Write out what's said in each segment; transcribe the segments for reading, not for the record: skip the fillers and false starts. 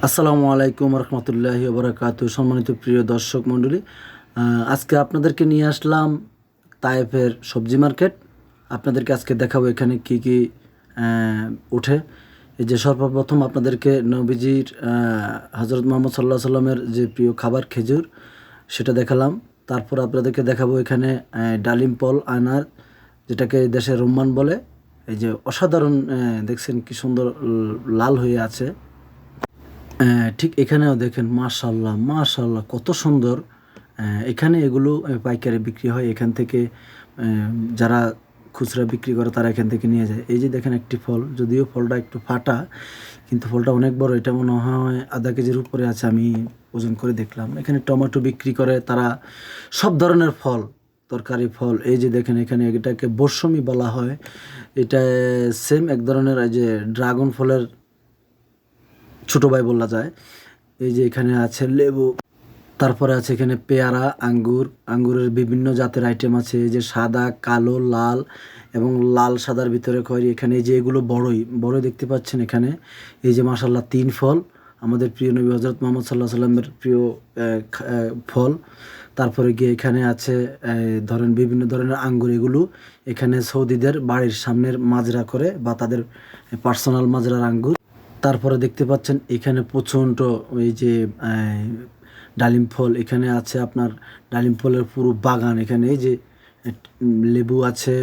আসসালামু আলাইকুম রহমতুল্লাহি ওবরাকাতু। সম্মানিত প্রিয় দর্শক মণ্ডলী, আজকে আপনাদেরকে নিয়ে আসলাম তায়েফের সবজি মার্কেট। আপনাদেরকে আজকে দেখাবো এখানে কি কি ওঠে। এই যে সর্বপ্রথম আপনাদেরকে নবীজির হজরত মোহাম্মদ সাল্লাহ সাল্লামের যে প্রিয় খাবার খেজুর সেটা দেখালাম। তারপর আপনাদেরকে দেখাবো এখানে ডালিম ফল, আনার, যেটাকে দেশে রুম্মান বলে। এই যে অসাধারণ, দেখছেন কি সুন্দর লাল হয়ে আছে। ঠিক এখানেও দেখেন, মাশাল্লাহ মাশাল্লাহ কত সুন্দর। এখানে এগুলো পাইকারি বিক্রি হয়। এখান থেকে যারা খুচরা বিক্রি করে তারা এখান থেকে নিয়ে যায়। এই যে দেখেন একটি ফল, যদিও ফলটা একটু ফাটা, কিন্তু ফলটা অনেক বড়। এটা মনে হয় আধা কেজির উপরে আছে, আমি ওজন করে দেখলাম। এখানে টমেটো বিক্রি করে তারা, সব ধরনের ফল, তরকারি ফল। এই যে দেখেন এখানে এটাকে বর্ষমি বলা হয়। এটা সেম এক ধরনের এই যে ড্রাগন ফলের ছোটো ভাই বলা যায়। এই যে এখানে আছে লেবু, তারপরে আছে এখানে পেয়ারা, আঙ্গুরের বিভিন্ন জাতের আইটেম আছে। এই যে সাদা, কালো, লাল এবং লাল সাদার ভিতরে খয়েরি। এখানে এই যে এগুলো বড়ই দেখতে পাচ্ছেন এখানে। এই যে মাশাল্লাহ 3 ফল, আমাদের প্রিয় নবী হজরত মোহাম্মদ সাল্লাহ সাল্লামের প্রিয় ফল। তারপরে গিয়ে এখানে আছে ধরেন বিভিন্ন ধরনের আঙ্গুর। এগুলো এখানে সৌদিদের বাড়ির সামনের মাজরা করে বা তাদের পার্সোনাল মাজরার আঙ্গুর। তারপরে দেখতে পাচ্ছেন এখানে প্রচণ্ড ওই যে ডালিম ফল। এখানে আছে আপনার ডালিম ফলের পুরো বাগান। এখানে এই যে লেবু আছে,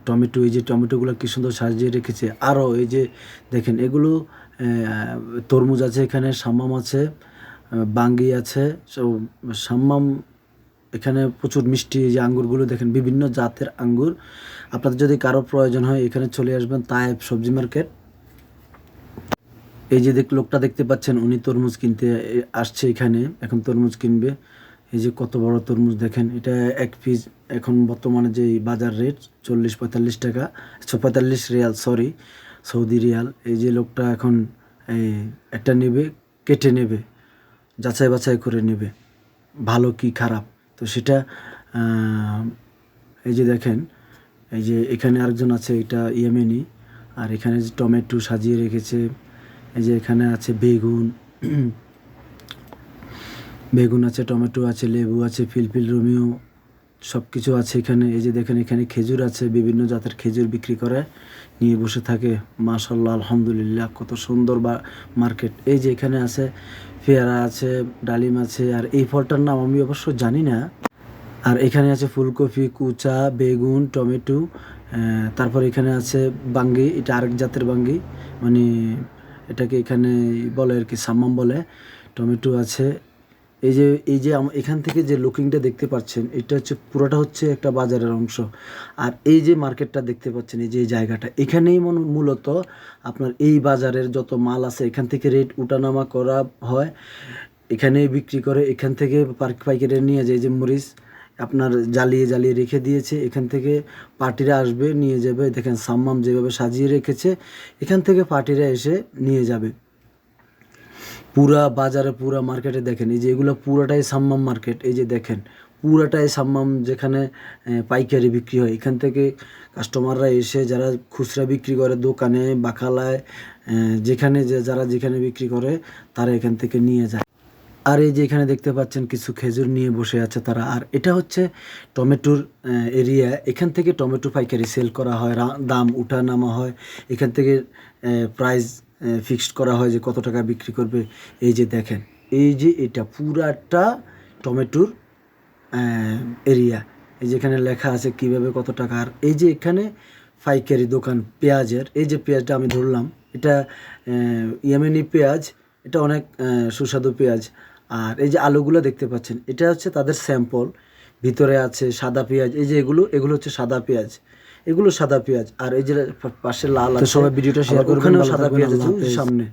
টমেটো, এই যে টমেটোগুলো কী সুন্দর সাজিয়ে রেখেছে। আরও এই যে দেখেন এগুলো তরমুজ আছে, এখানে সাম্মাম আছে, বাঙ্গি আছে, সাম্মাম। এখানে প্রচুর মিষ্টি। এই যে আঙ্গুরগুলো দেখেন, বিভিন্ন জাতের আঙ্গুর। আপনাদের যদি কারো প্রয়োজন হয় এখানে চলে আসবেন, তায়েফ সবজি মার্কেট। এই যে লোকটা দেখতে পাচ্ছেন, উনি তরমুজ কিনতে আসছে এখানে, এখন তরমুজ কিনবে। এই যে কত বড় তরমুজ দেখেন। এটা এক পিস এখন বর্তমানে যে বাজার রেট 40-45 টাকা, 45 রিয়াল, সরি, সৌদি রিয়াল। এই যে লোকটা এখন একটা নেবে, কেটে নেবে, যাচাই বাছাই করে নেবে ভালো কি খারাপ। তো সেটা এই যে দেখেন, এই যে এখানে আরেকজন আছে, এটা ইয়েমেনি। আর এখানে যে টমেটো সাজিয়ে রেখেছে। এই যে এখানে আছে বেগুন আছে, টমেটো আছে, লেবু আছে, ফিলফিল রোমিও, সব কিছু আছে এখানে। এই যে দেখেন এখানে খেজুর আছে, বিভিন্ন জাতের খেজুর বিক্রি করে নিয়ে বসে থাকে। মাশাল্লাহ আলহামদুলিল্লাহ কত সুন্দর মার্কেট। এই যে এখানে আছে পেয়ারা আছে, ডালিম আছে, আর এই ফলটার নাম আমি অবশ্য জানি না। আর এখানে আছে ফুলকপি, কুচা, বেগুন, টমেটো। তারপর এখানে আছে বাঙ্গি, এটা আরেক জাতের বাঙ্গি, মানে এটাকে এখানে বলে আর কি, সাম্মাম বলে। টমেটো আছে। এই যে এখান থেকে যে লুকিংটা দেখতে পাচ্ছেন, এটা হচ্ছে পুরোটা হচ্ছে একটা বাজারের অংশ। আর এই যে মার্কেটটা দেখতে পাচ্ছেন, এই যে এই জায়গাটা, এখানেই মূলত আপনার এই বাজারের যত মাল আছে এখান থেকে রেট উঠানামা করা হয়, এখানেই বিক্রি করে। এখান থেকে পাইকারি নিয়ে যায়। যে মরিচ আপনার জ্বালিয়ে রেখে দিয়েছে, এখান থেকে পার্টিরা আসবে নিয়ে যাবে। দেখেন সাম্মাম যেভাবে সাজিয়ে রেখেছে, এখান থেকে পার্টিরা এসে নিয়ে যাবে। পুরা বাজারে, পুরা মার্কেটে দেখেন, এই যে এগুলো পুরাটাই সাম্মাম মার্কেট। এই যে দেখেন পুরাটাই সাম্মাম, যেখানে পাইকারি বিক্রি হয়। এখান থেকে কাস্টমাররা এসে, যারা খুচরা বিক্রি করে দোকানে, বাকালায়, যেখানে যারা যেখানে বিক্রি করে, তারা এখান থেকে নিয়ে যায়। আর এই যে এখানে দেখতে পাচ্ছেন কিছু খেজুর নিয়ে বসে আছে তারা। আর এটা হচ্ছে টমেটোর এরিয়া। এখান থেকে টমেটো পাইকারি সেল করা হয়, দাম উঠা নামা হয়। এখান থেকে প্রাইস ফিক্সড করা হয় যে কত টাকা বিক্রি করবে। এই যে দেখেন, এই যে এটা পুরাটা টমেটোর এরিয়া। এই যে এখানে লেখা আছে কিভাবে কত টাকা। আর এই যে এখানে পাইকারি দোকান পেঁয়াজের, এই যে পেঁয়াজটা আমি ধরলাম, এটা ইয়েমেনি পেঁয়াজ, এটা অনেক সুস্বাদু পেঁয়াজ। আর এই যে আলুগুলো দেখতে পাচ্ছেন, এটা হচ্ছে তাদের স্যাম্পল। ভিতরে আছে সাদা পেঁয়াজ। এই যে এগুলো হচ্ছে সাদা পেঁয়াজ, এগুলো সাদা পেঁয়াজ। আর এই যে পাশে লাল আছে, সবাই ভিডিওটা শেয়ার করবেন। ওখানেও সাদা পেঁয়াজ আছে সামনে।